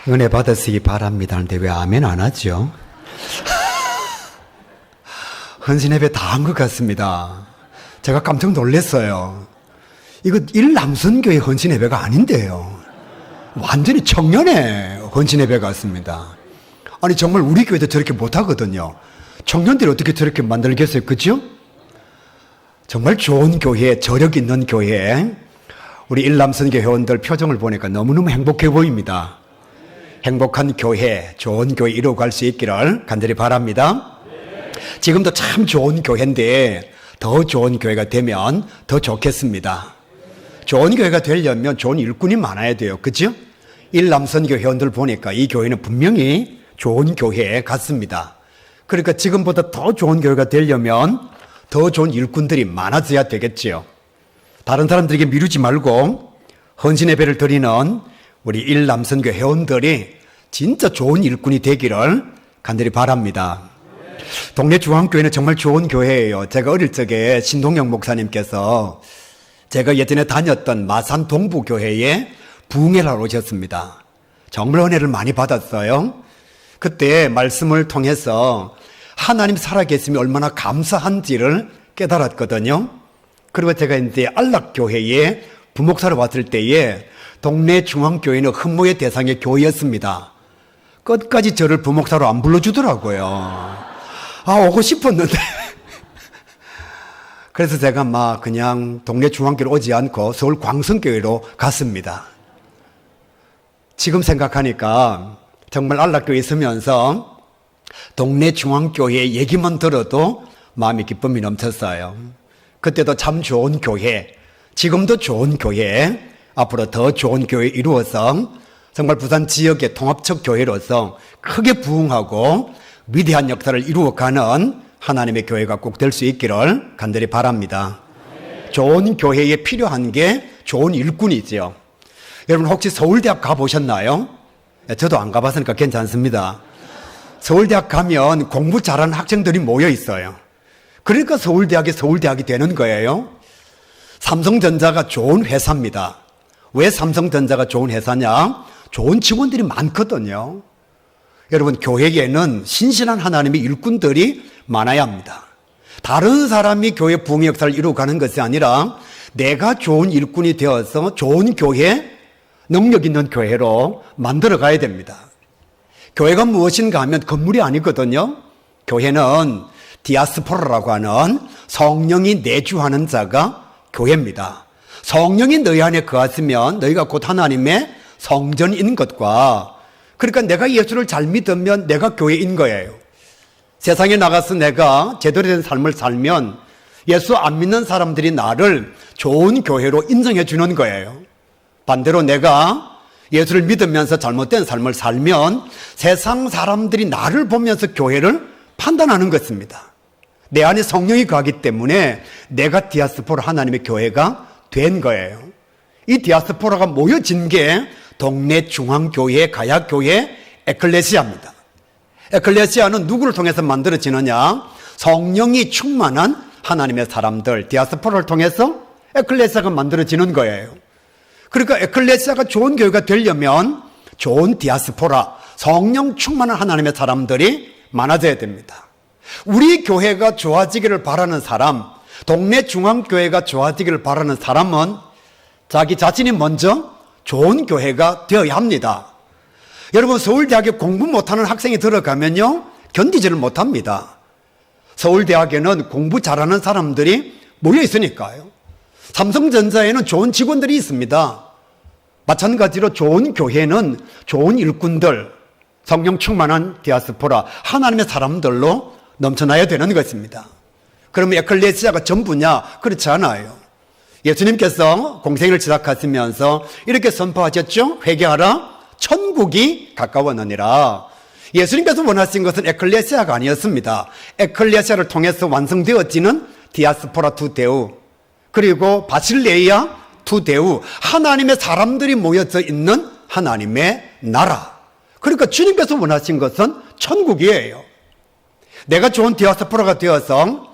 은혜 받으시기 바랍니다 하는데 왜 아멘 안 하죠? 헌신예배 다 한 것 같습니다. 제가 깜짝 놀랐어요. 이거 일남선교회 헌신예배가 아닌데요. 완전히 청년의 헌신예배 같습니다. 아니 정말 우리 교회도 저렇게 못하거든요. 청년들이 어떻게 저렇게 만들겠어요, 그죠? 정말 좋은 교회, 저력 있는 교회, 우리 일남선교 회원들 표정을 보니까 너무너무 행복해 보입니다. 행복한 교회, 좋은 교회 이루어갈 수 있기를 간절히 바랍니다. 지금도 참 좋은 교회인데 더 좋은 교회가 되면 더 좋겠습니다. 좋은 교회가 되려면 좋은 일꾼이 많아야 돼요. 그죠? 일남선교 회원들 보니까 이 교회는 분명히 좋은 교회 같습니다. 그러니까 지금보다 더 좋은 교회가 되려면 더 좋은 일꾼들이 많아져야 되겠지요. 다른 사람들에게 미루지 말고 헌신 예배를 드리는 우리 일남선교 회원들이 진짜 좋은 일꾼이 되기를 간절히 바랍니다. 동네 중앙교회는 정말 좋은 교회예요. 제가 어릴 적에 신동영 목사님께서 제가 예전에 다녔던 마산 동부교회에 부흥회를 하러 오셨습니다. 정말 은혜를 많이 받았어요. 그때 말씀을 통해서 하나님 살아계심이 얼마나 감사한지를 깨달았거든요. 그리고 제가 이제 안락교회에 부목사로 왔을 때에 동네 중앙교회는 흠모의 대상의 교회였습니다. 끝까지 저를 부목사로 안 불러주더라고요. 오고 싶었는데. 그래서 제가 막 그냥 동네 중앙교회로 오지 않고 서울 광성교회로 갔습니다. 지금 생각하니까 정말 안락교회에 있으면서 동네 중앙교회 얘기만 들어도 마음이 기쁨이 넘쳤어요. 그때도 참 좋은 교회, 지금도 좋은 교회, 앞으로 더 좋은 교회 이루어서 정말 부산 지역의 통합적 교회로서 크게 부흥하고 위대한 역사를 이루어가는 하나님의 교회가 꼭 될 수 있기를 간절히 바랍니다. 좋은 교회에 필요한 게 좋은 일꾼이지요. 여러분 혹시 서울대학 가보셨나요? 저도 안 가봤으니까 괜찮습니다. 서울대학 가면 공부 잘하는 학생들이 모여 있어요. 그러니까 서울대학이 되는 거예요. 삼성전자가 좋은 회사입니다. 왜 삼성전자가 좋은 회사냐? 좋은 직원들이 많거든요. 여러분 교회에는 신실한 하나님의 일꾼들이 많아야 합니다. 다른 사람이 교회 부흥의 역사를 이루어가는 것이 아니라 내가 좋은 일꾼이 되어서 좋은 교회, 능력 있는 교회로 만들어 가야 됩니다. 교회가 무엇인가 하면 건물이 아니거든요. 교회는 디아스포라라고 하는 성령이 내주하는 자가 교회입니다. 성령이 너희 안에 거하시면 너희가 곧 하나님의 성전인 것과, 그러니까 내가 예수를 잘 믿으면 내가 교회인 거예요. 세상에 나가서 내가 제대로 된 삶을 살면 예수 안 믿는 사람들이 나를 좋은 교회로 인정해 주는 거예요. 반대로 내가 예수를 믿으면서 잘못된 삶을 살면 세상 사람들이 나를 보면서 교회를 판단하는 것입니다. 내 안에 성령이 거하기 때문에 내가 디아스포라 하나님의 교회가 된 거예요. 이 디아스포라가 모여진 게 동네 중앙교회, 가야교회, 에클레시아입니다. 에클레시아는 누구를 통해서 만들어지느냐? 성령이 충만한 하나님의 사람들, 디아스포라를 통해서 에클레시아가 만들어지는 거예요. 그러니까 에클레시아가 좋은 교회가 되려면 좋은 디아스포라, 성령 충만한 하나님의 사람들이 많아져야 됩니다. 우리 교회가 좋아지기를 바라는 사람, 동네 중앙교회가 좋아지기를 바라는 사람은 자기 자신이 먼저 좋은 교회가 되어야 합니다. 여러분 서울대학에 공부 못하는 학생이 들어가면요 견디지를 못합니다. 서울대학에는 공부 잘하는 사람들이 모여 있으니까요. 삼성전자에는 좋은 직원들이 있습니다. 마찬가지로 좋은 교회는 좋은 일꾼들, 성령 충만한 디아스포라, 하나님의 사람들로 넘쳐나야 되는 것입니다. 그러면 에클레시아가 전부냐? 그렇지 않아요. 예수님께서 공생을 시작하시면서 이렇게 선포하셨죠? 회개하라, 천국이 가까웠느니라. 예수님께서 원하신 것은 에클레시아가 아니었습니다. 에클레시아를 통해서 완성되어지는 디아스포라 두 대우, 그리고 바실레이아 두 대우, 하나님의 사람들이 모여져 있는 하나님의 나라. 그러니까 주님께서 원하신 것은 천국이에요. 내가 좋은 디아스포라가 되어서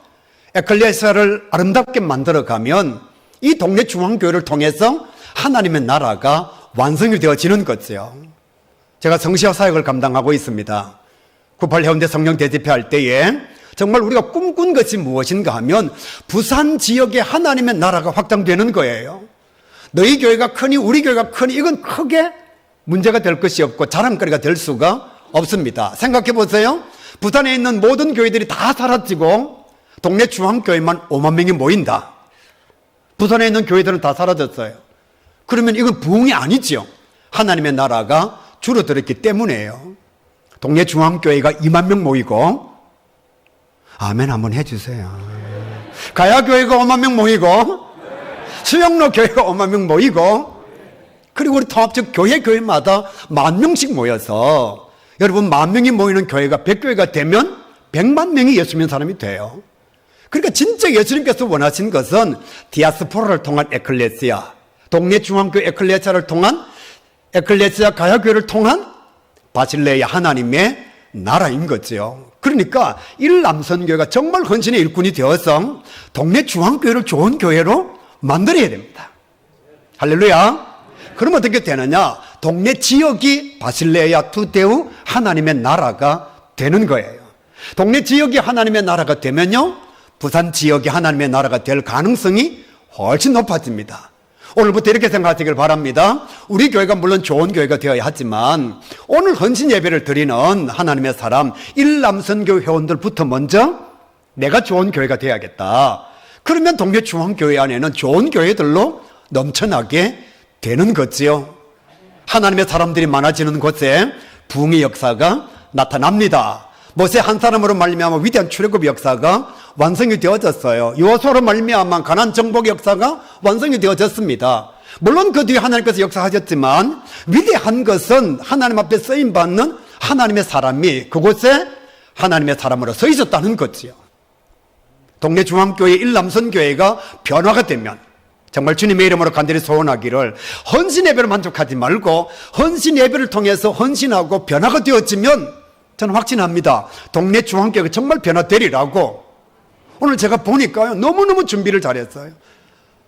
에클레시아를 아름답게 만들어가면 이 동네 중앙교회를 통해서 하나님의 나라가 완성이 되어지는 거죠. 제가 성시화 사역을 감당하고 있습니다. 98 해운대 성령 대집회할 때에 정말 우리가 꿈꾼 것이 무엇인가 하면 부산 지역에 하나님의 나라가 확장되는 거예요. 너희 교회가 크니 우리 교회가 크니 이건 크게 문제가 될 것이 없고 자랑거리가 될 수가 없습니다. 생각해 보세요. 부산에 있는 모든 교회들이 다 사라지고 동네 중앙교회만 5만 명이 모인다. 부산에 있는 교회들은 다 사라졌어요. 그러면 이건 부흥이 아니죠. 하나님의 나라가 줄어들었기 때문에요. 동네 중앙교회가 2만 명 모이고, 아멘 한번 해주세요. 가야교회가 5만 명 모이고, 수영로 교회가 5만 명 모이고, 그리고 우리 통합적 교회마다 10,000명씩 모여서, 여러분 10,000명이 모이는 교회가 100교회가 되면 100만 명이 예수 믿는 사람이 돼요. 그러니까 진짜 예수님께서 원하신 것은 디아스포라를 통한 에클레시아, 동네 중앙교회 에클레시아를 통한 에클레시아 가야교회를 통한 바실레야 하나님의 나라인 거죠. 그러니까 일남선교회가 정말 헌신의 일꾼이 되어서 동네 중앙교회를 좋은 교회로 만들어야 됩니다. 할렐루야. 그럼 어떻게 되느냐? 동네 지역이 바실레야 투데우 하나님의 나라가 되는 거예요. 동네 지역이 하나님의 나라가 되면요, 부산 지역이 하나님의 나라가 될 가능성이 훨씬 높아집니다. 오늘부터 이렇게 생각하시길 바랍니다. 우리 교회가 물론 좋은 교회가 되어야 하지만 오늘 헌신 예배를 드리는 하나님의 사람 일남선교 회원들부터 먼저 내가 좋은 교회가 되어야겠다. 그러면 동네 중앙교회 안에는 좋은 교회들로 넘쳐나게 되는 거지요. 하나님의 사람들이 많아지는 곳에 부흥의 역사가 나타납니다. 모세 한 사람으로 말미암아 위대한 출애굽 역사가 완성이 되어졌어요. 여호수아로 말미암아 가나안 정복 역사가 완성이 되어졌습니다. 물론 그 뒤에 하나님께서 역사하셨지만 위대한 것은 하나님 앞에 쓰임 받는 하나님의 사람이 그곳에 하나님의 사람으로 서 있었다는 거지요. 동네 중앙교회 일남선교회가 변화가 되면 정말 주님의 이름으로 간절히 소원하기를 헌신 예배로 만족하지 말고 헌신 예배를 통해서 헌신하고 변화가 되어지면 저는 확신합니다. 동네 중앙교회가 정말 변화되리라고. 오늘 제가 보니까요, 너무너무 준비를 잘했어요.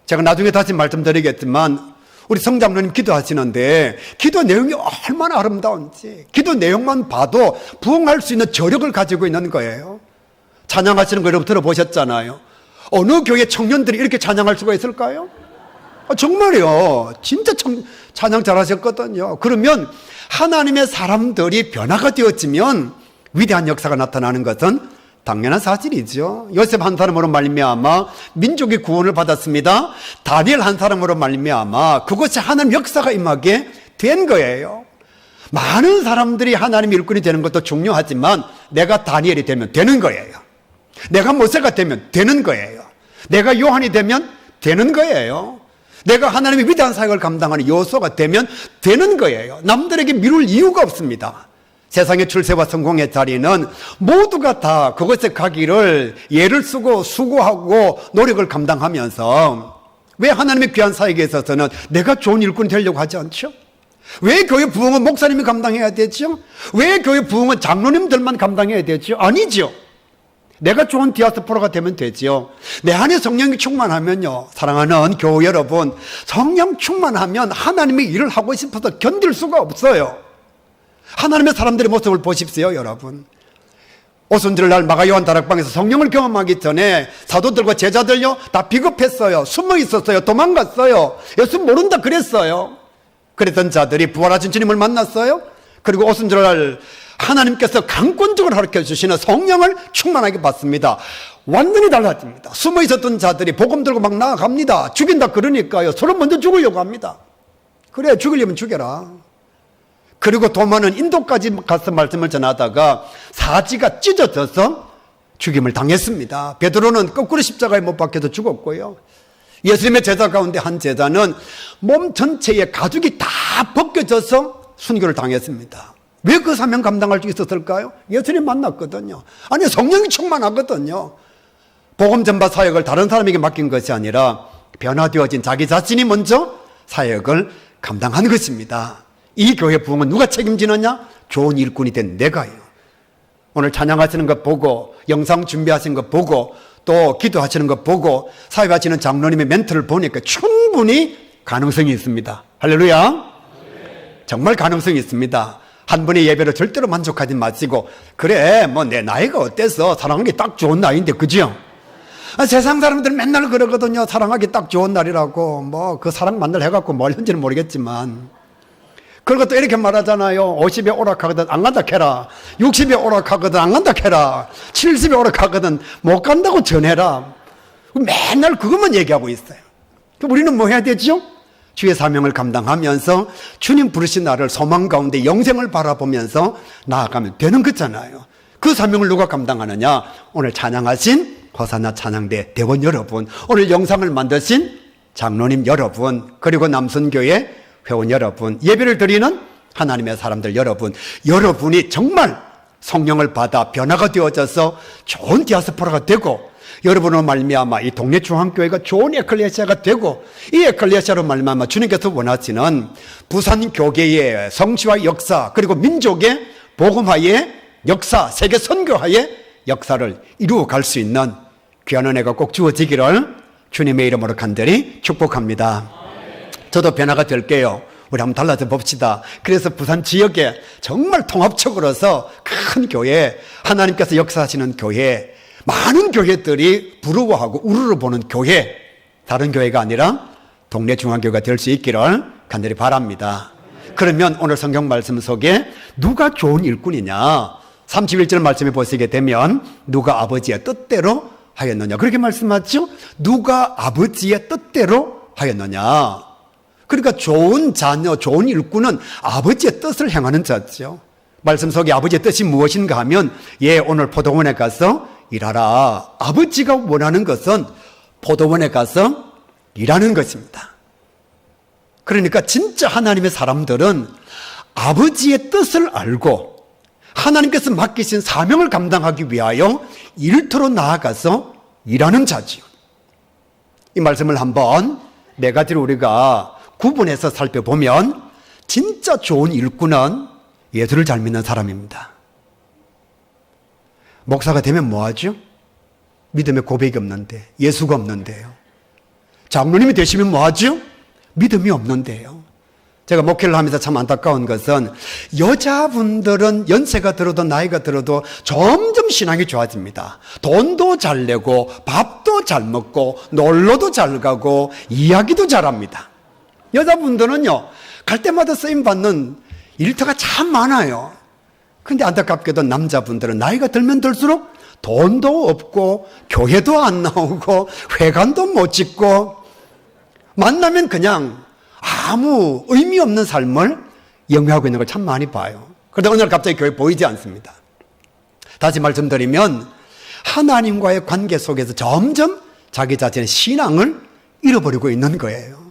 제가 나중에 다시 말씀드리겠지만 우리 성장로님 기도하시는데 기도 내용이 얼마나 아름다운지 기도 내용만 봐도 부흥할 수 있는 저력을 가지고 있는 거예요. 찬양하시는 거 여러분 들어보셨잖아요. 어느 교회 청년들이 이렇게 찬양할 수가 있을까요? 정말요. 진짜 찬양 잘하셨거든요. 그러면 하나님의 사람들이 변화가 되어지면 위대한 역사가 나타나는 것은 당연한 사실이죠. 요셉 한 사람으로 말미암아 민족이 구원을 받았습니다. 다니엘 한 사람으로 말미암아 그곳에 하나님 역사가 임하게 된 거예요. 많은 사람들이 하나님 일꾼이 되는 것도 중요하지만 내가 다니엘이 되면 되는 거예요. 내가 모세가 되면 되는 거예요. 내가 요한이 되면 되는 거예요. 내가 하나님의 위대한 사역을 감당하는 여호수아가 되면 되는 거예요. 남들에게 미룰 이유가 없습니다. 세상의 출세와 성공의 자리는 모두가 다 그것에 가기를 예를 쓰고 수고하고 노력을 감당하면서 왜 하나님의 귀한 사역에 있어서는 내가 좋은 일꾼이 되려고 하지 않죠? 왜 교회 부흥은 목사님이 감당해야 되죠? 왜 교회 부흥은 장로님들만 감당해야 되죠? 아니죠. 내가 좋은 디아스포라가 되면 되지요. 내 안에 성령이 충만하면요, 사랑하는 교우 여러분, 성령 충만하면 하나님의 일을 하고 싶어서 견딜 수가 없어요. 하나님의 사람들의 모습을 보십시오, 여러분. 오순절날 마가요한 다락방에서 성령을 경험하기 전에 사도들과 제자들요 다 비겁했어요. 숨어 있었어요. 도망갔어요. 예수 모른다 그랬어요. 그랬던 자들이 부활하신 주님을 만났어요. 그리고 오순절날 하나님께서 강권적으로 가르쳐 주시는 성령을 충만하게 받습니다. 완전히 달라집니다. 숨어 있었던 자들이 복음 들고 막 나아갑니다. 죽인다 그러니까요, 서로 먼저 죽으려고 합니다. 그래, 죽이려면 죽여라. 그리고 도마는 인도까지 가서 말씀을 전하다가 사지가 찢어져서 죽임을 당했습니다. 베드로는 거꾸로 십자가에 못 박혀서 죽었고요. 예수님의 제자 가운데 한 제자는 몸 전체에 가죽이 다 벗겨져서 순교를 당했습니다. 왜 그 사명 감당할 수 있었을까요? 예수님 만났거든요. 아니, 성령이 충만하거든요. 복음 전파 사역을 다른 사람에게 맡긴 것이 아니라 변화되어진 자기 자신이 먼저 사역을 감당한 것입니다. 이 교회 부흥은 누가 책임지느냐? 좋은 일꾼이 된 내가요. 오늘 찬양하시는 것 보고, 영상 준비하시는 것 보고, 또 기도하시는 것 보고, 사회하시는 장로님의 멘트를 보니까 충분히 가능성이 있습니다. 할렐루야. 정말 가능성이 있습니다. 한 번의 예배로 절대로 만족하지 마시고, 그래, 뭐 내 나이가 어때서 사랑하기 딱 좋은 나이인데, 그죠? 세상 사람들은 맨날 그러거든요. 사랑하기 딱 좋은 날이라고. 뭐 그 사랑 만날 해갖고 뭘 했는지는 모르겠지만. 그리고 또 이렇게 말하잖아요. 50에 오락하거든 안 간다 캐라. 60에 오락하거든 안 간다 캐라. 70에 오락하거든 못 간다고 전해라. 맨날 그것만 얘기하고 있어요. 우리는 뭐 해야 되죠? 주의 사명을 감당하면서 주님 부르신 나를 소망 가운데 영생을 바라보면서 나아가면 되는 거잖아요. 그 사명을 누가 감당하느냐? 오늘 찬양하신 호산나 찬양대 대원 여러분, 오늘 영상을 만드신 장로님 여러분, 그리고 남선교회 회원 여러분, 예배를 드리는 하나님의 사람들 여러분, 여러분이 정말 성령을 받아 변화가 되어져서 좋은 디아스포라가 되고, 여러분으로 말미암아 이 동네 중앙교회가 좋은 에클레시아가 되고, 이 에클레시아로 말미암아 주님께서 원하시는 부산 교계의 성취와 역사, 그리고 민족의 복음화의 역사, 세계 선교화의 역사를 이루어 갈 수 있는 귀한 은혜가 꼭 주어지기를 주님의 이름으로 간절히 축복합니다. 저도 변화가 될게요. 우리 한번 달라져 봅시다. 그래서 부산 지역에 정말 통합적으로서 큰 교회, 하나님께서 역사하시는 교회, 많은 교회들이 부러워하고 우르르 보는 교회, 다른 교회가 아니라 동네 중앙교회가 될 수 있기를 간절히 바랍니다. 그러면 오늘 성경 말씀 속에 누가 좋은 일꾼이냐? 31절 말씀에 보시게 되면 누가 아버지의 뜻대로 하였느냐? 그렇게 말씀하죠? 누가 아버지의 뜻대로 하였느냐? 그러니까 좋은 자녀, 좋은 일꾼은 아버지의 뜻을 행하는 자죠. 말씀 속에 아버지의 뜻이 무엇인가 하면, 오늘 포도원에 가서 일하라. 아버지가 원하는 것은 포도원에 가서 일하는 것입니다. 그러니까 진짜 하나님의 사람들은 아버지의 뜻을 알고 하나님께서 맡기신 사명을 감당하기 위하여 일터로 나아가서 일하는 자지요. 이 말씀을 한번 네 가지로 우리가 구분해서 살펴보면, 진짜 좋은 일꾼은 예수를 잘 믿는 사람입니다. 목사가 되면 뭐하죠? 믿음의 고백이 없는데, 예수가 없는데요. 장로님이 되시면 뭐하죠? 믿음이 없는데요. 제가 목회를 하면서 참 안타까운 것은, 여자분들은 연세가 들어도 나이가 들어도 점점 신앙이 좋아집니다. 돈도 잘 내고 밥도 잘 먹고 놀러도 잘 가고 이야기도 잘합니다. 여자분들은요, 갈 때마다 쓰임받는 일터가 참 많아요. 근데 안타깝게도 남자분들은 나이가 들면 들수록 돈도 없고 교회도 안 나오고 회관도 못 짓고, 만나면 그냥 아무 의미 없는 삶을 영위하고 있는 걸 참 많이 봐요. 그런데 어느 날 갑자기 교회 보이지 않습니다. 다시 말씀드리면, 하나님과의 관계 속에서 점점 자기 자신의 신앙을 잃어버리고 있는 거예요.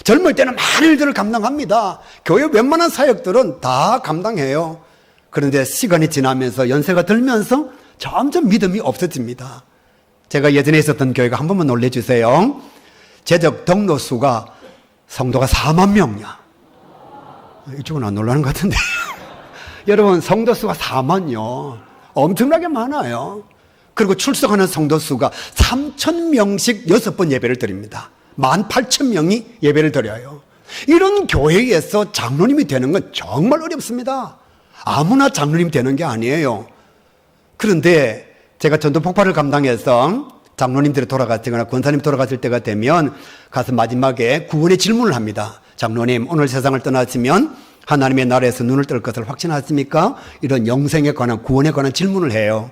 젊을 때는 많은 일들을 감당합니다. 교회 웬만한 사역들은 다 감당해요. 그런데 시간이 지나면서 연세가 들면서 점점 믿음이 없어집니다. 제가 예전에 있었던 교회가 한 번만 놀래주세요. 재적 등록 수가 성도가 4만 명이야. 이쪽은 안 놀라는 것 같은데. 여러분, 성도 수가 4만요. 엄청나게 많아요. 그리고 출석하는 성도 수가 3,000명씩 6번 예배를 드립니다. 18,000명이 예배를 드려요. 이런 교회에서 장로님이 되는 건 정말 어렵습니다. 아무나 장로님 되는 게 아니에요. 그런데 제가 전도 폭발을 감당해서 장로님들이 돌아가시거나 권사님 돌아가실 때가 되면 가서 마지막에 구원의 질문을 합니다. 장로님, 오늘 세상을 떠나시면 하나님의 나라에서 눈을 뜰 것을 확신하십니까? 이런 영생에 관한, 구원에 관한 질문을 해요.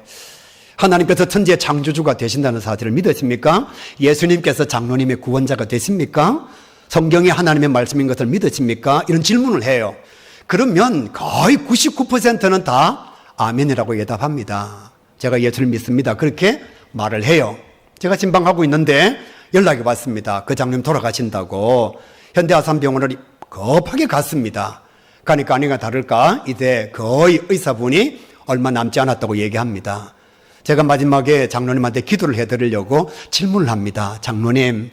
하나님께서 천지의 창조주가 되신다는 사실을 믿으십니까? 예수님께서 장로님의 구원자가 되십니까? 성경이 하나님의 말씀인 것을 믿으십니까? 이런 질문을 해요. 그러면 거의 99%는 다 아멘이라고 대답합니다. 제가 예수를 믿습니다. 그렇게 말을 해요. 제가 신방하고 있는데 연락이 왔습니다. 그 장로님 돌아가신다고. 현대아산병원을 급하게 갔습니다. 가니까 아니가 다를까 이제 거의 의사분이 얼마 남지 않았다고 얘기합니다. 제가 마지막에 장로님한테 기도를 해드리려고 질문을 합니다. 장로님,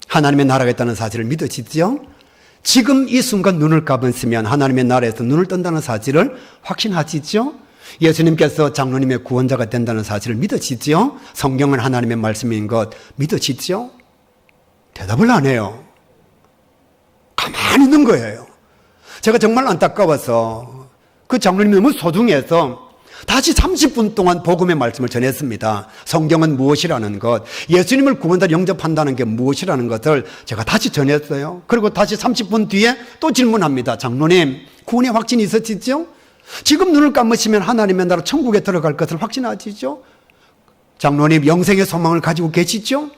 하나님의 나라가 있다는 사실을 믿으시죠? 지금 이 순간 눈을 감으시면 하나님의 나라에서 눈을 뜬다는 사실을 확신하시죠? 예수님께서 장로님의 구원자가 된다는 사실을 믿으시죠? 성경은 하나님의 말씀인 것 믿으시죠? 대답을 안 해요. 가만히 있는 거예요. 제가 정말 안타까워서 그 장로님이 너무 소중해서 다시 30분 동안 복음의 말씀을 전했습니다. 성경은 무엇이라는 것, 예수님을 구원자로 영접한다는 게 무엇이라는 것을 제가 다시 전했어요. 그리고 다시 30분 뒤에 또 질문합니다. 장로님, 구원의 확신이 있으시죠? 지금 눈을 감으시면 하나님의 나라 천국에 들어갈 것을 확신하시죠? 장로님, 영생의 소망을 가지고 계시죠?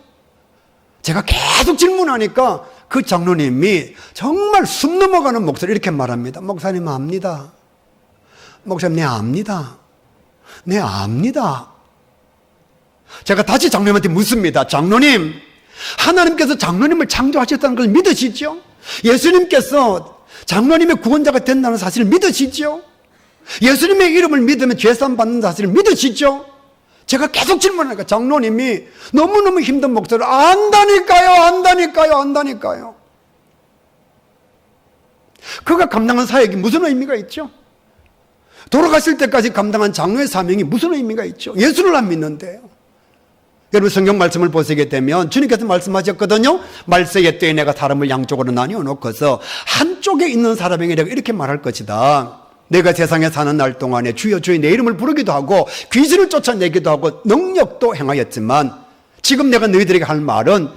제가 계속 질문하니까 그 장로님이 정말 숨 넘어가는 목소리 이렇게 말합니다. 목사님 압니다. 목사님, 네 압니다. 네 압니다. 제가 다시 장로님한테 묻습니다. 장로님, 하나님께서 장로님을 창조하셨다는 걸 믿으시죠? 예수님께서 장로님의 구원자가 된다는 사실을 믿으시죠? 예수님의 이름을 믿으면 죄사함 받는 사실을 믿으시죠? 제가 계속 질문하니까 장로님이 너무너무 힘든 목소리로 안다니까요. 그가 감당한 사역이 무슨 의미가 있죠? 돌아가실 때까지 감당한 장로의 사명이 무슨 의미가 있죠? 예수를 안 믿는데요. 여러분 성경 말씀을 보시게 되면 주님께서 말씀하셨거든요. 말세의 때에 내가 사람을 양쪽으로 나뉘어 놓고서 한쪽에 있는 사람에게 내가 이렇게 말할 것이다. 내가 세상에 사는 날 동안에 주여 주여 내 이름을 부르기도 하고 귀신을 쫓아내기도 하고 능력도 행하였지만 지금 내가 너희들에게 할 말은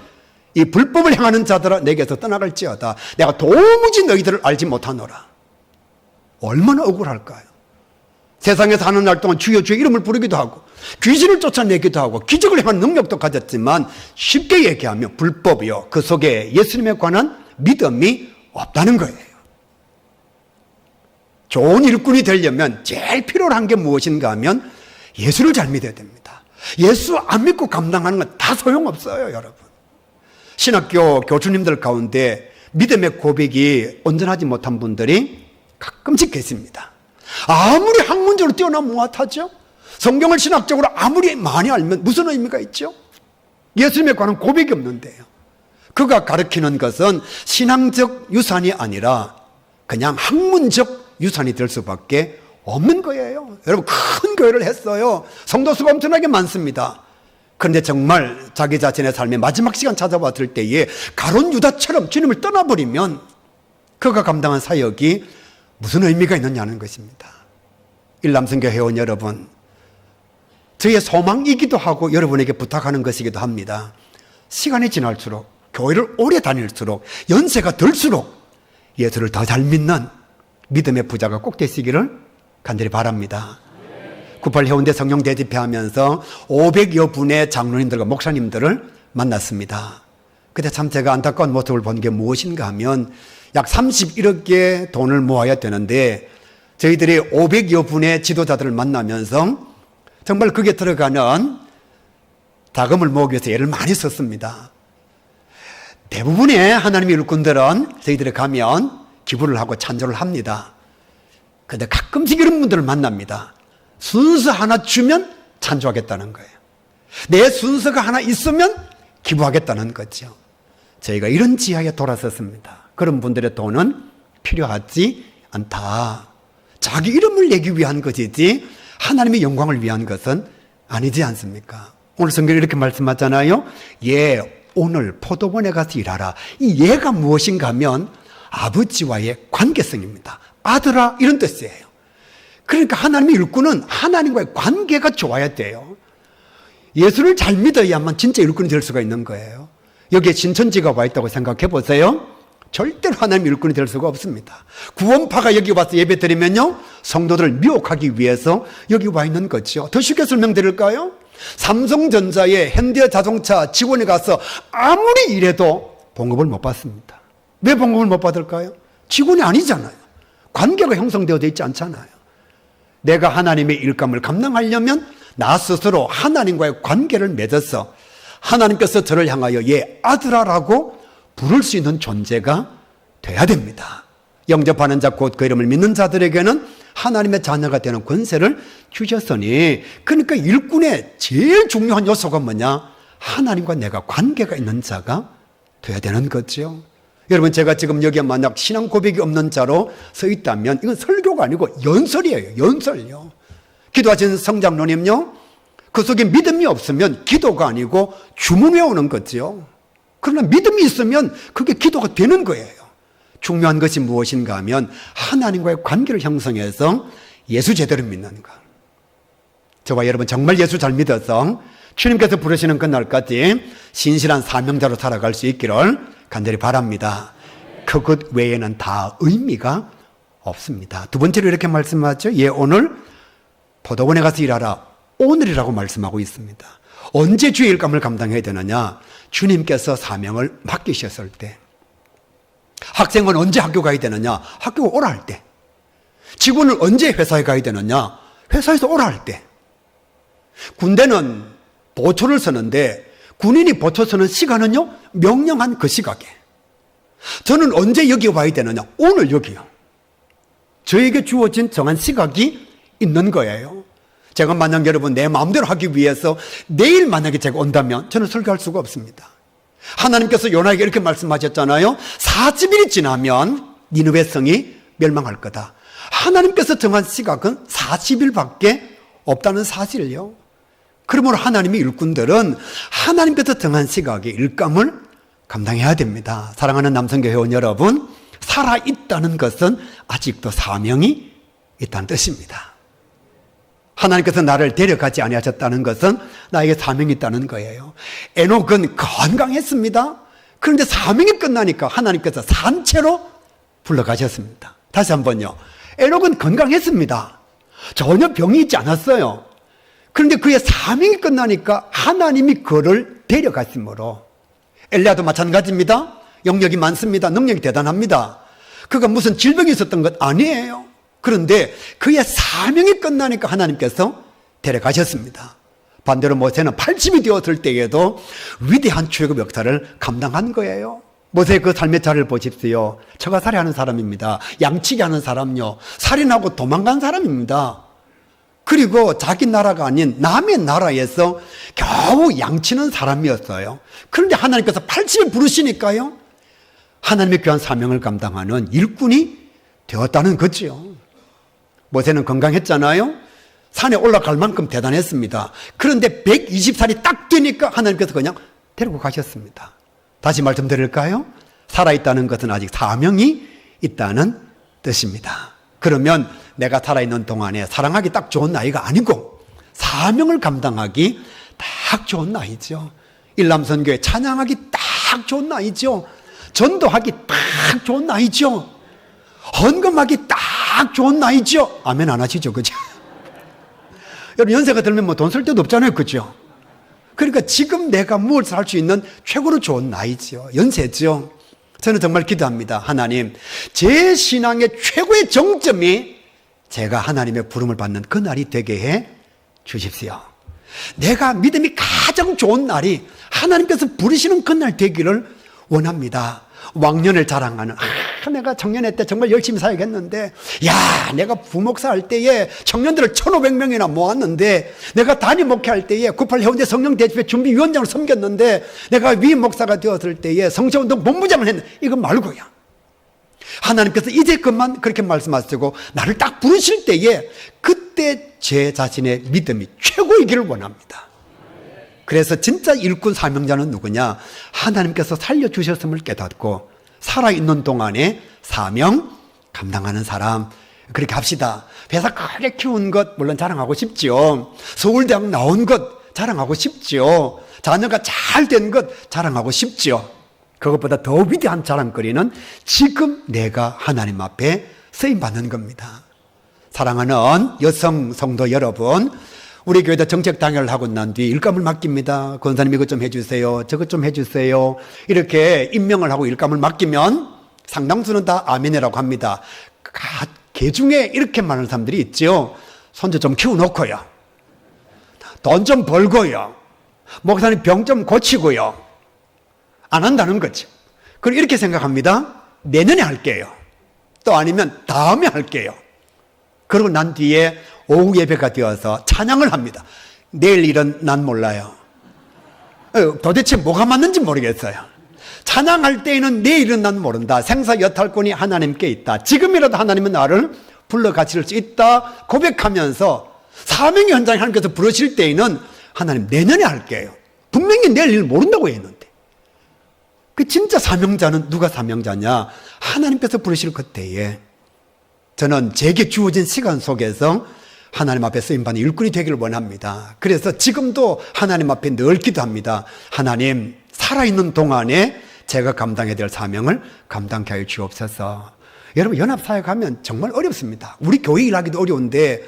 이 불법을 행하는 자들아 내게서 떠나갈지어다. 내가 도무지 너희들을 알지 못하노라. 얼마나 억울할까요? 세상에 사는 날 동안 주여 주의 이름을 부르기도 하고 귀신을 쫓아내기도 하고 기적을 행하는 능력도 가졌지만 쉽게 얘기하면 불법이요. 그 속에 예수님에 관한 믿음이 없다는 거예요. 좋은 일꾼이 되려면 제일 필요로 한 게 무엇인가 하면 예수를 잘 믿어야 됩니다. 예수 안 믿고 감당하는 건 다 소용없어요, 여러분. 신학교 교수님들 가운데 믿음의 고백이 온전하지 못한 분들이 가끔씩 계십니다. 아무리 학문적으로 뛰어나면 무엇하죠? 성경을 신학적으로 아무리 많이 알면 무슨 의미가 있죠? 예수님에 관한 고백이 없는데요. 그가 가르치는 것은 신앙적 유산이 아니라 그냥 학문적 유산이 될 수밖에 없는 거예요. 여러분 큰 교회를 했어요. 성도 수가 엄청나게 많습니다. 그런데 정말 자기 자신의 삶의 마지막 시간 찾아왔을 때에 가룟 유다처럼 주님을 떠나버리면 그가 감당한 사역이 무슨 의미가 있느냐는 것입니다. 일남성교 회원 여러분, 저의 소망이기도 하고 여러분에게 부탁하는 것이기도 합니다. 시간이 지날수록 교회를 오래 다닐수록 연세가 들수록 예수를 더 잘 믿는 믿음의 부자가 꼭 되시기를 간절히 바랍니다. 98 해운대 성령 대집회하면서 500여 분의 장로님들과 목사님들을 만났습니다. 그때 참 제가 안타까운 모습을 본 게 무엇인가 하면 약 31억의 돈을 모아야 되는데 저희들이 500여 분의 지도자들을 만나면서 정말 그게 들어가는 자금을 모으기 위해서 애를 많이 썼습니다. 대부분의 하나님의 일꾼들은 저희들이 가면 기부를 하고 찬조를 합니다. 그런데 가끔씩 이런 분들을 만납니다. 순서 하나 주면 찬조하겠다는 거예요. 내 순서가 하나 있으면 기부하겠다는 거죠. 저희가 이런 지하에 돌아섰습니다. 그런 분들의 돈은 필요하지 않다. 자기 이름을 내기 위한 것이지 하나님의 영광을 위한 것은 아니지 않습니까? 오늘 성경에 이렇게 말씀하잖아요. 오늘 포도원에 가서 일하라. 이 예가 무엇인가 하면 아버지와의 관계성입니다. 아들아 이런 뜻이에요. 그러니까 하나님의 일꾼은 하나님과의 관계가 좋아야 돼요. 예수를 잘 믿어야만 진짜 일꾼이 될 수가 있는 거예요. 여기에 신천지가 와 있다고 생각해 보세요. 절대로 하나님의 일꾼이 될 수가 없습니다. 구원파가 여기 와서 예배 드리면요, 성도들을 미혹하기 위해서 여기 와 있는 거죠. 더 쉽게 설명드릴까요? 삼성전자의 현대자동차 직원이 가서 아무리 일해도 봉급을 못 받습니다. 왜 봉급을 못 받을까요? 직원이 아니잖아요. 관계가 형성되어 있지 않잖아요. 내가 하나님의 일감을 감당하려면 나 스스로 하나님과의 관계를 맺어서 하나님께서 저를 향하여 아들아라고 부를 수 있는 존재가 돼야 됩니다. 영접하는 자 곧 그 이름을 믿는 자들에게는 하나님의 자녀가 되는 권세를 주셨으니, 그러니까 일꾼의 제일 중요한 요소가 뭐냐? 하나님과 내가 관계가 있는 자가 돼야 되는 거죠. 여러분, 제가 지금 여기에 만약 신앙 고백이 없는 자로 서 있다면 이건 설교가 아니고 연설이에요. 연설요. 기도하신 성장로님요, 그 속에 믿음이 없으면 기도가 아니고 주문 외우는 거죠. 그러나 믿음이 있으면 그게 기도가 되는 거예요. 중요한 것이 무엇인가 하면 하나님과의 관계를 형성해서 예수 제대로 믿는가? 저와 여러분 정말 예수 잘 믿어서 주님께서 부르시는 그날까지 신실한 사명자로 살아갈 수 있기를 간절히 바랍니다. 그것 외에는 다 의미가 없습니다. 두 번째로 이렇게 말씀하죠. 오늘 포도원에 가서 일하라. 오늘이라고 말씀하고 있습니다. 언제 주의 일감을 감당해야 되느냐? 주님께서 사명을 맡기셨을 때. 학생은 언제 학교 가야 되느냐? 학교 오라 할 때. 직원은 언제 회사에 가야 되느냐? 회사에서 오라 할 때. 군대는 보초를 서는데 군인이 보초 서는 시간은요, 명령한 그 시각에. 저는 언제 여기 와야 되느냐? 오늘 여기요. 저에게 주어진 정한 시각이 있는 거예요. 제가 만약 여러분 내 마음대로 하기 위해서 내일 만약에 제가 온다면 저는 설교할 수가 없습니다. 하나님께서 요나에게 이렇게 말씀하셨잖아요. 40일이 지나면 니느웨 성이 멸망할 거다. 하나님께서 정한 시각은 40일밖에 없다는 사실이요. 그러므로 하나님의 일꾼들은 하나님께서 정한 시각의 일감을 감당해야 됩니다. 사랑하는 남성교 회원 여러분, 살아있다는 것은 아직도 사명이 있다는 뜻입니다. 하나님께서 나를 데려가지 아니하셨다는 것은 나에게 사명이 있다는 거예요. 에녹은 건강했습니다. 그런데 사명이 끝나니까 하나님께서 산채로 불러가셨습니다. 다시 한번요. 에녹은 건강했습니다. 전혀 병이 있지 않았어요. 그런데 그의 사명이 끝나니까 하나님이 그를 데려갔으므로. 엘리야도 마찬가지입니다. 영역이 많습니다. 능력이 대단합니다. 그가 무슨 질병이 있었던 것 아니에요. 그런데 그의 사명이 끝나니까 하나님께서 데려가셨습니다. 반대로 모세는 80이 되었을 때에도 위대한 출애굽 역사를 감당한 거예요. 모세의 그 삶의 자리를 보십시오. 처가 살해하는 사람입니다. 양치기 하는 사람요. 살인하고 도망간 사람입니다. 그리고 자기 나라가 아닌 남의 나라에서 겨우 양치는 사람이었어요. 그런데 하나님께서 80을 부르시니까요, 하나님의 귀한 사명을 감당하는 일꾼이 되었다는 거죠. 모세는 건강했잖아요. 산에 올라갈 만큼 대단했습니다. 그런데 120살이 딱 되니까 하나님께서 그냥 데리고 가셨습니다. 다시 말씀드릴까요? 살아있다는 것은 아직 사명이 있다는 뜻입니다. 그러면 내가 살아있는 동안에 사랑하기 딱 좋은 나이가 아니고 사명을 감당하기 딱 좋은 나이죠. 일남선교회 찬양하기 딱 좋은 나이죠. 전도하기 딱 좋은 나이죠. 헌금하기 딱 좋은 나이죠. 아멘 안 하시죠? 그죠? 여러분 연세가 들면 뭐 돈 쓸 데도 없잖아요. 그죠? 그러니까 지금 내가 무엇을 할 수 있는 최고로 좋은 나이죠. 연세죠. 저는 정말 기도합니다. 하나님, 제 신앙의 최고의 정점이 제가 하나님의 부름을 받는 그날이 되게 해 주십시오. 내가 믿음이 가장 좋은 날이 하나님께서 부르시는 그날 되기를 원합니다. 왕년을 자랑하는, 내가 청년회 때 정말 열심히 살겠는데, 내가 부목사 할 때에 청년들을 1,500명이나 모았는데, 내가 단임 목회할 때에 98 해운대 성령 대집회 준비위원장을 섬겼는데, 내가 위 목사가 되었을 때에 성서운동 본부장을 했는데, 이거 말고요. 하나님께서 이제 그만 그렇게 말씀하시고 나를 딱 부르실 때에 그때 제 자신의 믿음이 최고이기를 원합니다. 그래서 진짜 일꾼 사명자는 누구냐? 하나님께서 살려주셨음을 깨닫고 살아있는 동안에 사명 감당하는 사람. 그렇게 합시다. 회사 크게 키운 것 물론 자랑하고 싶지요. 서울대학 나온 것 자랑하고 싶지요. 자녀가 잘 된 것 자랑하고 싶지요. 그것보다 더 위대한 자랑거리는 지금 내가 하나님 앞에 쓰임받는 겁니다. 사랑하는 여성 성도 여러분, 우리 교회도 정책 당회를 하고 난 뒤 일감을 맡깁니다. 권사님 이것 좀 해주세요. 저것 좀 해주세요. 이렇게 임명을 하고 일감을 맡기면 상당수는 다 아멘이라고 합니다. 개 중에 이렇게 많은 사람들이 있죠. 손주 좀 키워놓고요. 돈 좀 벌고요. 목사님 병 좀 고치고요. 안 한다는 거죠. 그럼 이렇게 생각합니다. 내년에 할게요. 또 아니면 다음에 할게요. 그러고 난 뒤에 오후 예배가 되어서 찬양을 합니다. 내일 일은 난 몰라요. 도대체 뭐가 맞는지 모르겠어요. 찬양할 때에는 내일은 난 모른다. 생사 여탈권이 하나님께 있다. 지금이라도 하나님은 나를 불러가실 수 있다. 고백하면서 사명의 현장에 하나님께서 부르실 때에는 하나님 내년에 할게요. 분명히 내일 일 모른다고 했는데. 그 진짜 사명자는 누가 사명자냐? 하나님께서 부르실 그때에 저는 제게 주어진 시간 속에서 하나님 앞에 쓰임받는 일꾼이 되기를 원합니다. 그래서 지금도 하나님 앞에 늘 기도합니다. 하나님, 살아있는 동안에 제가 감당해야 될 사명을 감당케 하여 주옵소서. 여러분, 연합사역하면 정말 어렵습니다. 우리 교회 일하기도 어려운데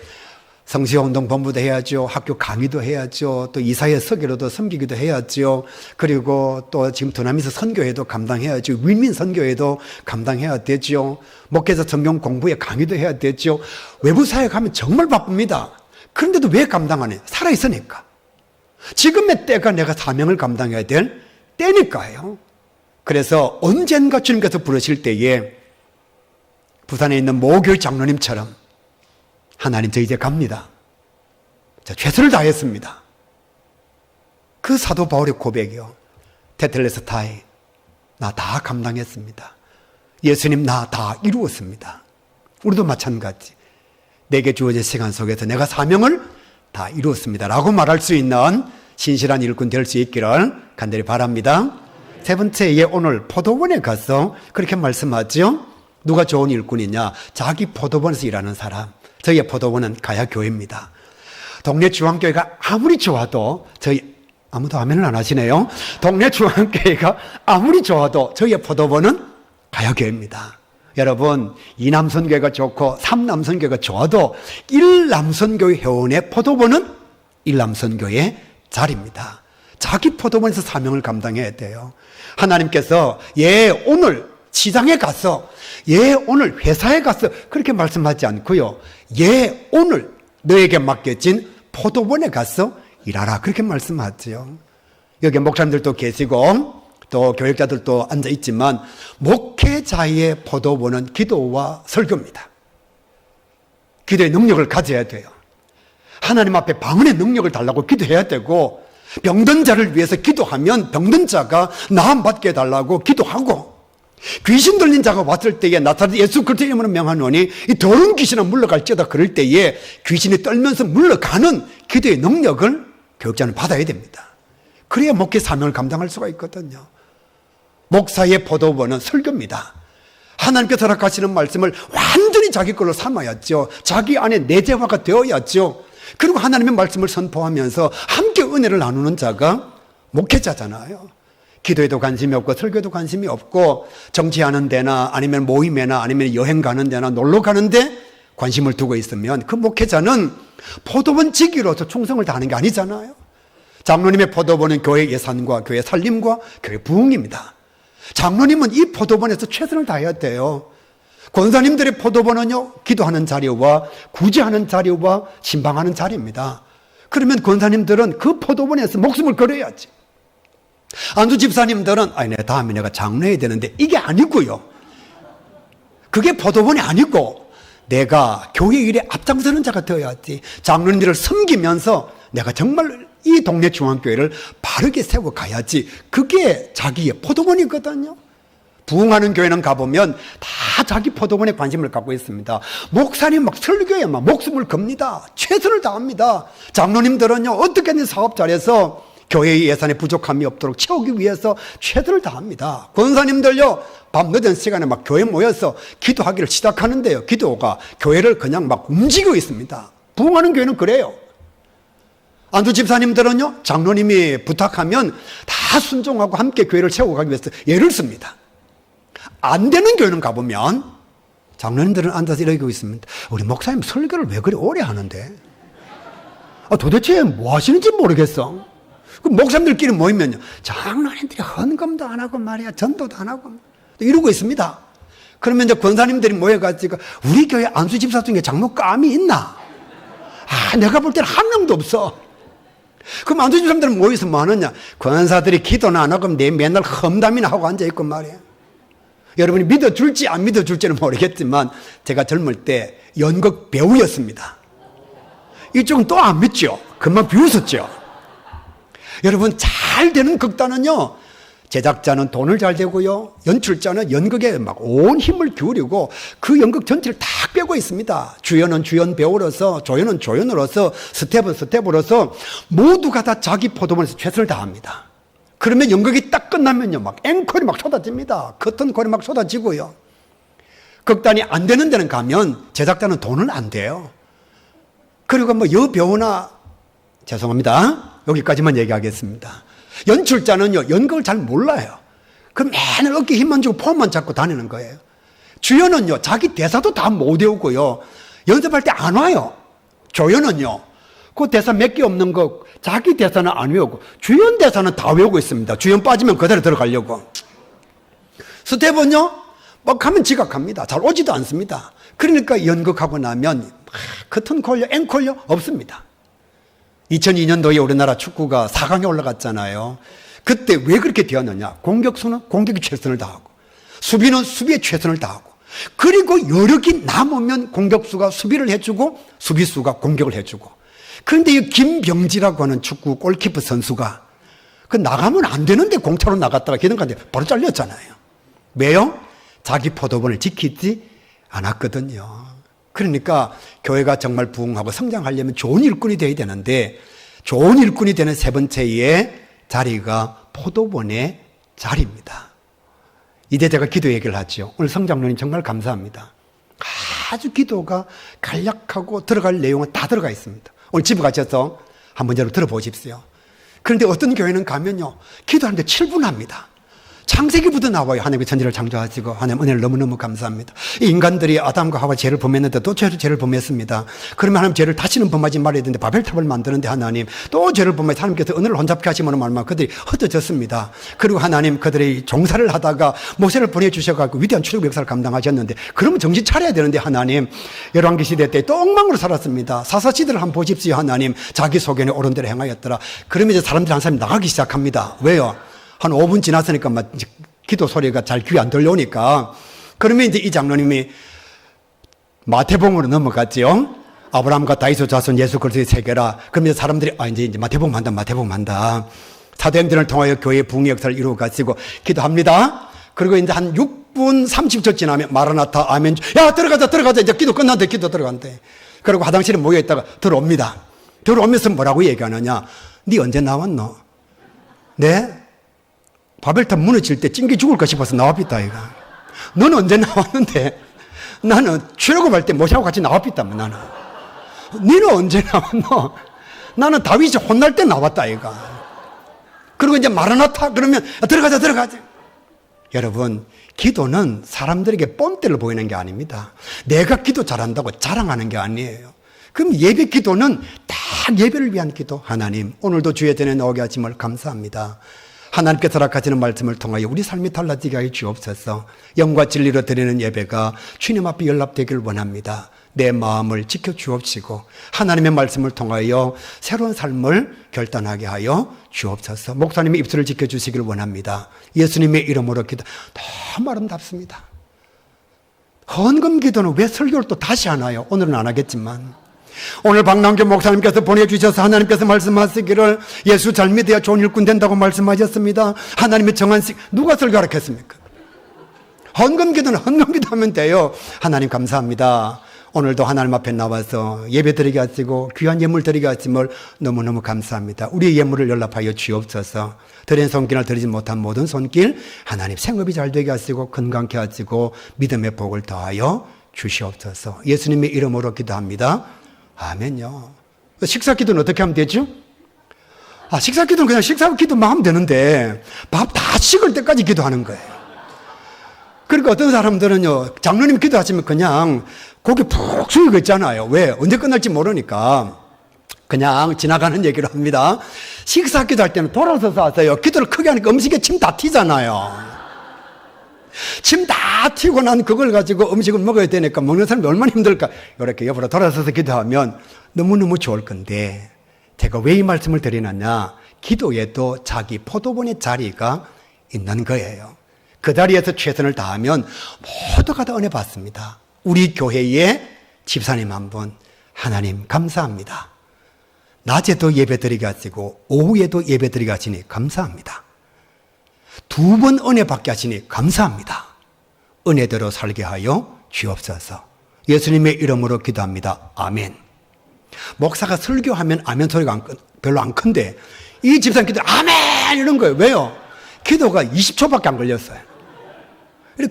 성시운동본부도 해야죠. 학교 강의도 해야죠. 또 이사회 서기로도 섬기기도 해야죠. 그리고 또 지금 두나미스 선교회도 감당해야죠. 윈민 선교회도 감당해야 되죠. 목회자 성경 공부에 강의도 해야 되죠. 외부 사역하면 정말 바쁩니다. 그런데도 왜 감당하냐? 살아있으니까. 지금의 때가 내가 사명을 감당해야 될 때니까요. 그래서 언젠가 주님께서 부르실 때에 부산에 있는 모교회 장로님처럼 하나님, 저 이제 갑니다. 저 최선을 다했습니다. 그 사도 바울의 고백이요. 테텔레스타이, 나 다 감당했습니다. 예수님, 나 다 이루었습니다. 우리도 마찬가지. 내게 주어진 시간 속에서 내가 사명을 다 이루었습니다. 라고 말할 수 있는 신실한 일꾼 될 수 있기를 간절히 바랍니다. 세 번째에 오늘 포도원에 가서 그렇게 말씀하죠. 누가 좋은 일꾼이냐? 자기 포도원에서 일하는 사람. 저희의 포도원은 가야교회입니다. 동네 중앙교회가 아무리 좋아도 아무도 아멘을 안 하시네요. 동네 중앙교회가 아무리 좋아도 저희의 포도원은 가야교회입니다. 여러분, 2남선교회가 좋고 3남선교회가 좋아도 1남선교회 회원의 포도원은 1남선교회의 자리입니다. 자기 포도원에서 사명을 감당해야 돼요. 하나님께서 오늘 시장에 가서 오늘 회사에 가서 그렇게 말씀하지 않고요. 오늘 너에게 맡겨진 포도원에 가서 일하라. 그렇게 말씀하죠. 여기 목사님들도 계시고 또 교육자들도 앉아 있지만 목회자의 포도원은 기도와 설교입니다. 기도의 능력을 가져야 돼요. 하나님 앞에 방언의 능력을 달라고 기도해야 되고 병든 자를 위해서 기도하면 병든 자가 나음 받게 해달라고 기도하고 귀신 들린 자가 왔을 때에 나타난 예수 그리스도의 이름으로 명하노니 이 더러운 귀신은 물러갈지어다. 그럴 때에 귀신이 떨면서 물러가는 기도의 능력을 교육자는 받아야 됩니다. 그래야 목회 사명을 감당할 수가 있거든요. 목사의 포도원은 설교입니다. 하나님께서 허락하시는 말씀을 완전히 자기 걸로 삼아야죠. 자기 안에 내재화가 되어야죠. 그리고 하나님의 말씀을 선포하면서 함께 은혜를 나누는 자가 목회자잖아요. 기도에도 관심이 없고 설교에도 관심이 없고 정치하는 데나 아니면 모임에나 아니면 여행 가는 데나 놀러 가는 데 관심을 두고 있으면 그 목회자는 포도원 지기로서 충성을 다하는 게 아니잖아요. 장로님의 포도원은 교회 예산과 교회 살림과 교회 부흥입니다. 장로님은 이 포도원에서 최선을 다해야 돼요. 권사님들의 포도원은요, 기도하는 자리와 구제하는 자리와 신방하는 자리입니다. 그러면 권사님들은 그 포도원에서 목숨을 걸어야지. 안수 집사님들은 다음에 내가 장로해야 되는데 이게 아니고요. 그게 포도원이 아니고 내가 교회 일에 앞장서는 자가 되어야지. 장로님들을 섬기면서 내가 정말 이 동네 중앙교회를 바르게 세워 가야지. 그게 자기의 포도원이거든요. 부흥하는 교회는 가보면 다 자기 포도원에 관심을 갖고 있습니다. 목사님 막 설교에 막 목숨을 겁니다. 최선을 다합니다. 장로님들은요, 어떻게든 사업 잘해서 교회의 예산에 부족함이 없도록 채우기 위해서 최선을 다합니다. 권사님들요, 밤 늦은 시간에 막 교회 모여서 기도하기를 시작하는데요, 기도가 교회를 그냥 막 움직이고 있습니다. 부흥하는 교회는 그래요. 안수 집사님들은요, 장로님이 부탁하면 다 순종하고 함께 교회를 채워가기 위해서 예를 씁니다. 안 되는 교회는 가보면 장로님들은 앉아서 이러고 있습니다. 우리 목사님 설교를 왜 그리 오래 하는데? 도대체 뭐 하시는지 모르겠어. 그 목사님들끼리 모이면요, 장로님들이 헌금도 안 하고 말이야, 전도도 안 하고 이러고 있습니다. 그러면 이제 권사님들이 모여가지고 우리 교회 안수 집사 중에 장로감이 있나? 내가 볼 때는 한 명도 없어. 그럼 안수 집사님들은 모여서 뭐 하느냐? 권사들이 기도는 안 하고 내 맨날 험담이나 하고 앉아있고 말이야. 여러분이 믿어줄지 안 믿어줄지는 모르겠지만 제가 젊을 때 연극 배우였습니다. 이쪽은 또 안 믿죠. 금방 비웃었죠. 여러분, 잘 되는 극단은요, 제작자는 돈을 잘 대고요, 연출자는 연극에 막 온 힘을 기울이고 그 연극 전체를 다 빼고 있습니다. 주연은 주연 배우로서, 조연은 조연으로서, 스텝은 스텝으로서 모두가 다 자기 포도원에서 최선을 다합니다. 그러면 연극이 딱 끝나면요, 막 앵콜이 막 쏟아집니다. 커튼콜이 막 쏟아지고요. 극단이 안 되는 데는 가면 제작자는 돈은 안 돼요. 그리고 뭐 여배우나 죄송합니다. 여기까지만 얘기하겠습니다. 연출자는요, 연극을 잘 몰라요. 그 맨날 어깨 힘만 주고 폼만 잡고 다니는 거예요. 주연은요, 자기 대사도 다 못 외우고요. 연습할 때 안 와요. 조연은요, 그 대사 몇 개 없는 거, 자기 대사는 안 외우고, 주연 대사는 다 외우고 있습니다. 주연 빠지면 그대로 들어가려고. 스텝은요, 막 하면 지각합니다. 잘 오지도 않습니다. 그러니까 연극하고 나면, 커튼 콜려, 앵콜려? 없습니다. 2002년도에 우리나라 축구가 4강에 올라갔잖아요. 그때 왜 그렇게 되었느냐? 공격수는 공격에 최선을 다하고, 수비는 수비에 최선을 다하고, 그리고 여력이 남으면 공격수가 수비를 해주고, 수비수가 공격을 해주고. 그런데 이 김병지라고 하는 축구 골키퍼 선수가 그 나가면 안 되는데 공차로 나갔다가 기둥간데 바로 잘렸잖아요. 왜요? 자기 포도본을 지키지 않았거든요. 그러니까 교회가 정말 부흥하고 성장하려면 좋은 일꾼이 되어야 되는데, 좋은 일꾼이 되는 세 번째의 자리가 포도본의 자리입니다. 이제 제가 기도 얘기를 하죠. 오늘 성장로님 정말 감사합니다. 아주 기도가 간략하고 들어갈 내용은 다 들어가 있습니다. 오늘 집에 가셔서 한번 여러분 들어보십시오. 그런데 어떤 교회는 가면요, 기도하는데 7분 합니다. 창세기부터 나와요. 하나님의 천지를 창조하시고 하나님 은혜를 너무너무 감사합니다. 이 인간들이 아담과 하와 죄를 범했는데 또 죄를 범했습니다. 그러면 하나님 죄를 다시는 범하지 말아야 되는데 바벨탑을 만드는데 하나님 또 죄를 범해서 하나님께서 은혜를 혼잡게 하시면 말마 그들이 흩어졌습니다. 그리고 하나님 그들이 종사를 하다가 모세를 보내주셔가지고 위대한 출애굽 역사를 감당하셨는데, 그러면 정신 차려야 되는데 하나님 열왕기 시대 때 또 엉망으로 살았습니다. 사사시대를 한번 보십시오. 하나님 자기 소견에 옳은 대로 행하였더라. 그러면 이제 사람들이 한 사람이 나가기 시작합니다. 왜요? 한 5분 지났으니까 막 기도 소리가 잘 귀에 안 들려오니까. 그러면 이제 이 장로님이 마태복음으로 넘어갔죠. 아브라함과 다윗의 자손 예수 그리스도의 세계라. 그러면 사람들이 이제 마태복음 한다. 사도행전을 통하여 교회의 부흥의 역사를 이루어 가시고 기도합니다. 그리고 이제 한 6분 30초 지나면 마라나타 아멘. 야, 들어가자. 이제 기도 끝난대. 기도 들어간대. 그리고 화장실에 모여 있다가 들어옵니다. 들어오면서 뭐라고 얘기하느냐? 네 언제 나왔노? 네? 바벨탑 무너질 때 찡기 죽을까 싶어서 나와봤다, 이가. 너는 언제 나왔는데? 나는 출애굽할 때 모세하고 같이 나와봤다며, 나는. 너는 언제 나왔노? 나는 다윗이 혼날 때 나왔다, 이가. 그리고 이제 마라나타 그러면 들어가자. 여러분, 기도는 사람들에게 뽐때를 보이는 게 아닙니다. 내가 기도 잘한다고 자랑하는 게 아니에요. 그럼 예배 기도는 딱 예배를 위한 기도. 하나님, 오늘도 주의 전에 나오게 하심을 감사합니다. 하나님께서 허락하시는 말씀을 통하여 우리 삶이 달라지게 하여 주옵소서. 영과 진리로 드리는 예배가 주님 앞에 연락되기를 원합니다. 내 마음을 지켜주옵시고 하나님의 말씀을 통하여 새로운 삶을 결단하게 하여 주옵소서. 목사님의 입술을 지켜주시기를 원합니다. 예수님의 이름으로 기도. 너무 아름답습니다. 헌금 기도는 왜 설교를 또 다시 하나요? 오늘은 안 하겠지만, 오늘 박남규 목사님께서 보내주셔서 하나님께서 말씀하시기를 예수 잘 믿어야 좋은 일꾼 된다고 말씀하셨습니다. 하나님의 정한 누가 설교하라 했습니까? 헌금 기도는 헌금 기도하면 돼요. 하나님 감사합니다. 오늘도 하나님 앞에 나와서 예배 드리게 하시고 귀한 예물 드리게 하심을 너무너무 감사합니다. 우리의 예물을 연락하여 주옵소서. 드린 손길을 드리지 못한 모든 손길 하나님 생업이 잘 되게 하시고 건강케 하시고 믿음의 복을 더하여 주시옵소서. 예수님의 이름으로 기도합니다. 아멘요. 식사 기도는 어떻게 하면 되죠? 식사 기도는 그냥 식사 기도만 하면 되는데 밥 다 식을 때까지 기도하는 거예요. 그러니까 어떤 사람들은요, 장로님 기도하시면 그냥 고개 푹 숙이고 있잖아요. 왜? 언제 끝날지 모르니까 그냥 지나가는 얘기를 합니다. 식사 기도할 때는 돌아서서 하세요. 기도를 크게 하니까 음식에 침 다 튀잖아요. 침 다 튀고 난 그걸 가지고 음식을 먹어야 되니까 먹는 사람이 얼마나 힘들까. 이렇게 옆으로 돌아서서 기도하면 너무너무 좋을 건데, 제가 왜 이 말씀을 드리느냐, 기도에도 자기 포도본의 자리가 있는 거예요. 그 자리에서 최선을 다하면 모두가 다 은혜 받습니다. 우리 교회의 집사님 한 분, 하나님 감사합니다. 낮에도 예배 드리게 하시고 오후에도 예배 드리게 하시니 감사합니다. 2번 은혜 받게 하시니 감사합니다. 은혜대로 살게 하여 주옵소서. 예수님의 이름으로 기도합니다. 아멘. 목사가 설교하면 아멘 소리가 별로 안 큰데 이 집사님 기도 아멘 이런 거예요. 왜요? 기도가 20초밖에 안 걸렸어요.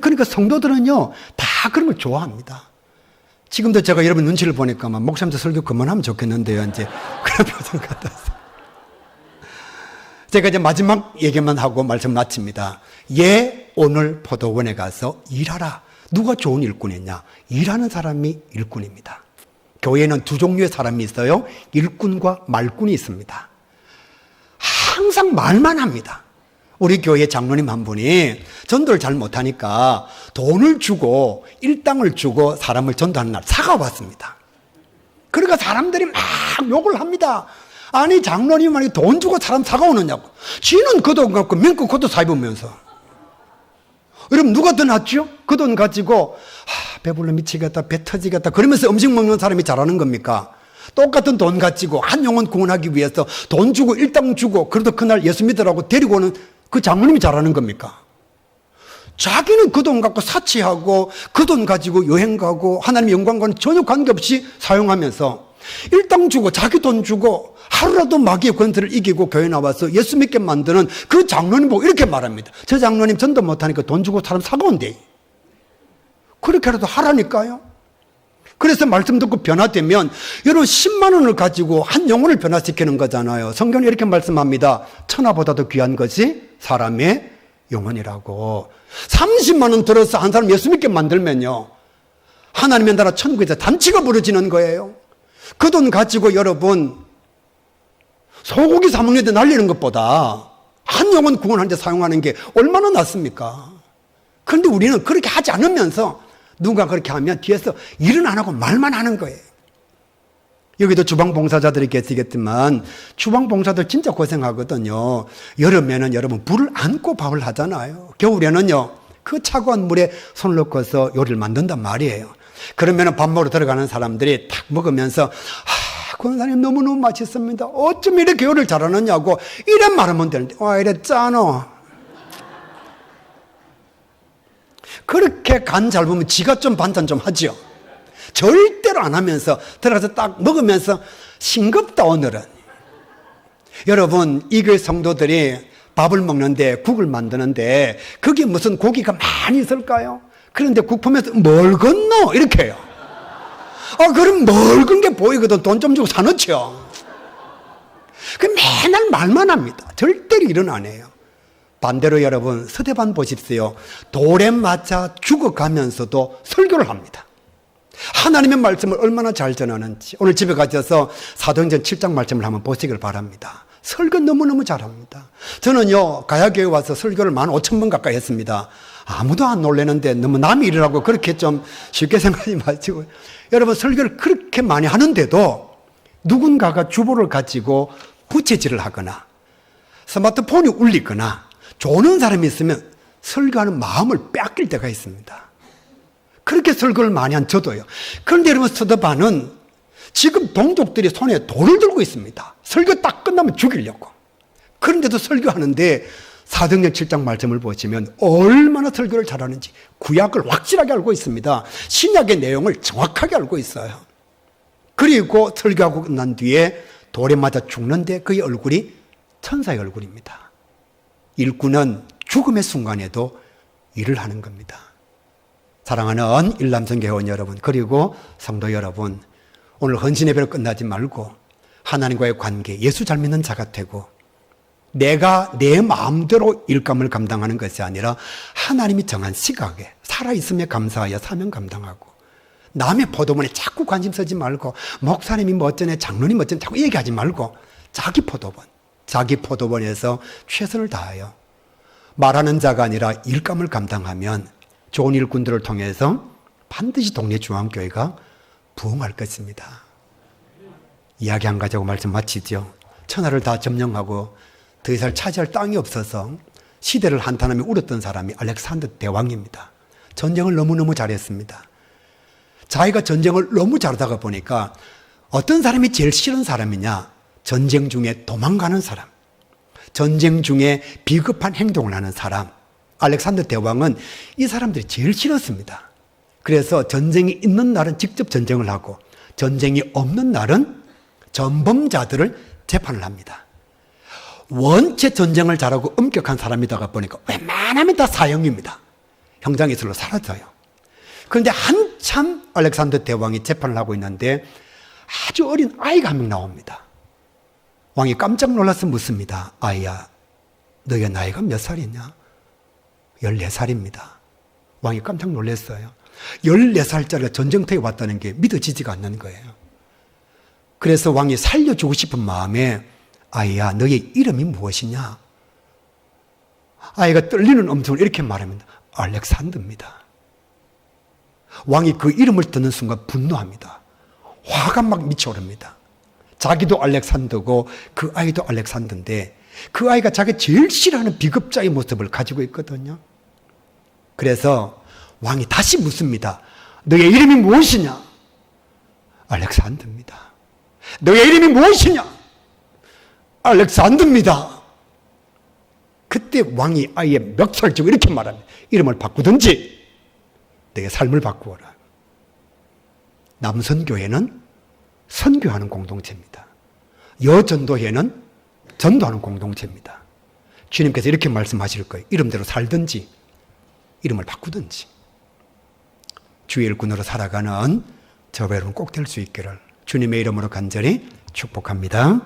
그러니까 성도들은요 다 다 그런 걸 좋아합니다. 지금도 제가 여러분 눈치를 보니까 막 목사님도 설교 그만하면 좋겠는데요. 이제 그런 표정 같아서. 제가 이제 마지막 얘기만 하고 말씀 마칩니다. 오늘 포도원에 가서 일하라. 누가 좋은 일꾼이냐? 일하는 사람이 일꾼입니다. 교회에는 두 종류의 사람이 있어요. 일꾼과 말꾼이 있습니다. 항상 말만 합니다. 우리 교회 장로님 한 분이 전도를 잘 못하니까 돈을 주고 일당을 주고 사람을 전도하는 날 사과 왔습니다. 그러니까 사람들이 막 욕을 합니다. 아니 장로님 만약에 돈 주고 사람 사과 오느냐고. 지는 그 돈 갖고 민국 코트 사입으면서. 여러분 누가 더 낫죠? 그 돈 가지고 배불러 미치겠다 배 터지겠다 그러면서 음식 먹는 사람이 잘하는 겁니까? 똑같은 돈 가지고 한 영혼 구원하기 위해서 돈 주고 일당 주고 그래도 그날 예수 믿으라고 데리고 오는 그 장로님이 잘하는 겁니까? 자기는 그 돈 갖고 사치하고 그 돈 가지고 여행 가고 하나님의 영광과는 전혀 관계없이 사용하면서 일당 주고 자기 돈 주고 하루라도 마귀의 권세를 이기고 교회 나와서 예수 믿게 만드는 그 장로님 보고 이렇게 말합니다. 저 장로님 전도 못하니까 돈 주고 사람 사가온대. 그렇게라도 하라니까요. 그래서 말씀 듣고 변화되면 여러분 10만 원을 가지고 한 영혼을 변화시키는 거잖아요. 성경이 이렇게 말씀합니다. 천하보다도 귀한 것이 사람의 영혼이라고. 30만 원 들어서 한 사람 예수 믿게 만들면요. 하나님의 나라 천국에서 단체가 벌어지는 거예요. 그 돈 가지고 여러분 소고기 사 먹는 데 날리는 것보다 한 영혼 구원하는 데 사용하는 게 얼마나 낫습니까? 그런데 우리는 그렇게 하지 않으면서 누가 그렇게 하면 뒤에서 일은 안 하고 말만 하는 거예요. 여기도 주방봉사자들이 계시겠지만 주방봉사들 진짜 고생하거든요. 여름에는 여러분 불을 안고 밥을 하잖아요. 겨울에는요 그 차가운 물에 손을 넣고서 요리를 만든단 말이에요. 그러면 밥 먹으러 들어가는 사람들이 탁 먹으면서 권사님 너무너무 맛있습니다. 어쩜 이렇게 요리를 잘하느냐고 이런 말하면 되는데 이래 짜노. 그렇게 간 잘 보면 지가 좀 반찬 좀 하죠. 절대로 안 하면서 들어가서 딱 먹으면서 싱겁다 오늘은. 여러분 이 교회 성도들이 밥을 먹는데 국을 만드는데 그게 무슨 고기가 많이 있을까요? 그런데 국 보면서 뭘 건너 이렇게 해요. 그럼 멀건 게 보이거든. 돈 좀 주고 사놓죠. 그 맨날 말만 합니다. 절대로 일은 안 해요. 반대로 여러분 서대반 보십시오. 돌에 맞아 죽어가면서도 설교를 합니다. 하나님의 말씀을 얼마나 잘 전하는지 오늘 집에 가셔서 사도행전 7장 말씀을 한번 보시길 바랍니다. 설교 너무너무 잘합니다. 저는요 가야교회 와서 설교를 15,000번 가까이 했습니다. 아무도 안 놀래는데 너무 남이 일을 그렇게 좀 쉽게 생각하지 마시고 여러분 설교를 그렇게 많이 하는데도 누군가가 주보를 가지고 부채질을 하거나 스마트폰이 울리거나 조는 사람이 있으면 설교하는 마음을 빼앗길 때가 있습니다. 그렇게 설교를 많이 한 저도요. 그런데 여러분 서대반은 지금 동족들이 손에 돌을 들고 있습니다. 설교 딱 끝나면 죽이려고. 그런데도 설교하는데 사도행전 7장 말씀을 보시면 얼마나 설교를 잘하는지 구약을 확실하게 알고 있습니다. 신약의 내용을 정확하게 알고 있어요. 그리고 설교하고 끝난 뒤에 돌에 맞아 죽는데 그의 얼굴이 천사의 얼굴입니다. 일꾼은 죽음의 순간에도 일을 하는 겁니다. 사랑하는 일남성 회원 여러분 그리고 성도 여러분 오늘 헌신 예배로 끝나지 말고 하나님과의 관계 예수 잘 믿는 자가 되고 내가 내 마음대로 일감을 감당하는 것이 아니라 하나님이 정한 시각에 살아있음에 감사하여 사명 감당하고 남의 포도원에 자꾸 관심 쓰지 말고 목사님이 뭐 어쩌네 장로님 어쩌네 자꾸 얘기하지 말고 자기 포도원에서 최선을 다하여 말하는 자가 아니라 일감을 감당하면 좋은 일꾼들을 통해서 반드시 동네 중앙교회가 부흥할 것입니다. 이야기 한 가지하고 말씀 마치죠. 천하를 다 점령하고 더 이상 차지할 땅이 없어서 시대를 한탄하며 울었던 사람이 알렉산더 대왕입니다. 전쟁을 너무너무 잘했습니다. 자기가 전쟁을 너무 잘하다가 보니까 어떤 사람이 제일 싫은 사람이냐? 전쟁 중에 도망가는 사람, 전쟁 중에 비겁한 행동을 하는 사람. 알렉산더 대왕은 이 사람들이 제일 싫었습니다. 그래서 전쟁이 있는 날은 직접 전쟁을 하고 전쟁이 없는 날은 전범자들을 재판을 합니다. 원체 전쟁을 잘하고 엄격한 사람이다가 보니까 웬만하면 다 사형입니다. 형장이슬로 사라져요. 그런데 한참 알렉산더 대왕이 재판을 하고 있는데 아주 어린 아이가 한 명 나옵니다. 왕이 깜짝 놀라서 묻습니다. 아이야, 너의 나이가 몇 살이냐? 14살입니다. 왕이 깜짝 놀랐어요. 14살짜리가 전쟁터에 왔다는 게 믿어지지가 않는 거예요. 그래서 왕이 살려주고 싶은 마음에 아이야, 너의 이름이 무엇이냐? 아이가 떨리는 음성으로 이렇게 말합니다. 알렉산더입니다. 왕이 그 이름을 듣는 순간 분노합니다. 화가 막 미쳐오릅니다. 자기도 알렉산더고 그 아이도 알렉산더인데 그 아이가 자기 제일 싫어하는 비겁자의 모습을 가지고 있거든요. 그래서 왕이 다시 묻습니다. 너의 이름이 무엇이냐? 알렉산더입니다. 너의 이름이 무엇이냐? 알렉산더입니다. 그때 왕이 아이의 멱살을 쥐고 이렇게 말합니다. 이름을 바꾸든지 너의 삶을 바꾸어라. 남선교회는 선교하는 공동체입니다. 여전도회는 전도하는 공동체입니다. 주님께서 이렇게 말씀하실 거예요. 이름대로 살든지 이름을 바꾸든지 주의 일꾼으로 살아가는 저와 여러분 꼭 될 수 있기를 주님의 이름으로 간절히 축복합니다.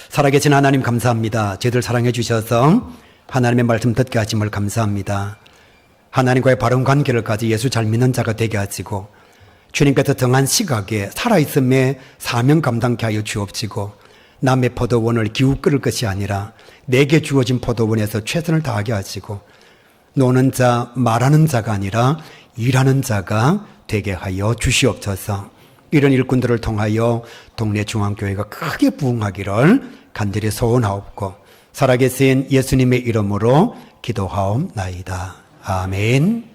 살아계신 하나님 감사합니다. 저희들 사랑해 주셔서 하나님의 말씀 듣게 하심을 감사합니다. 하나님과의 바른 관계를 가지 예수 잘 믿는 자가 되게 하시고 주님께서 정한 시각에 살아있음에 사명 감당케 하여 주옵시고 남의 포도원을 기웃 끓을 것이 아니라 내게 주어진 포도원에서 최선을 다하게 하시고 노는 자, 말하는 자가 아니라 일하는 자가 되게 하여 주시옵소서. 이런 일꾼들을 통하여 동네 중앙교회가 크게 부흥하기를 간절히 소원하옵고 살아계신 예수님의 이름으로 기도하옵나이다. 아멘.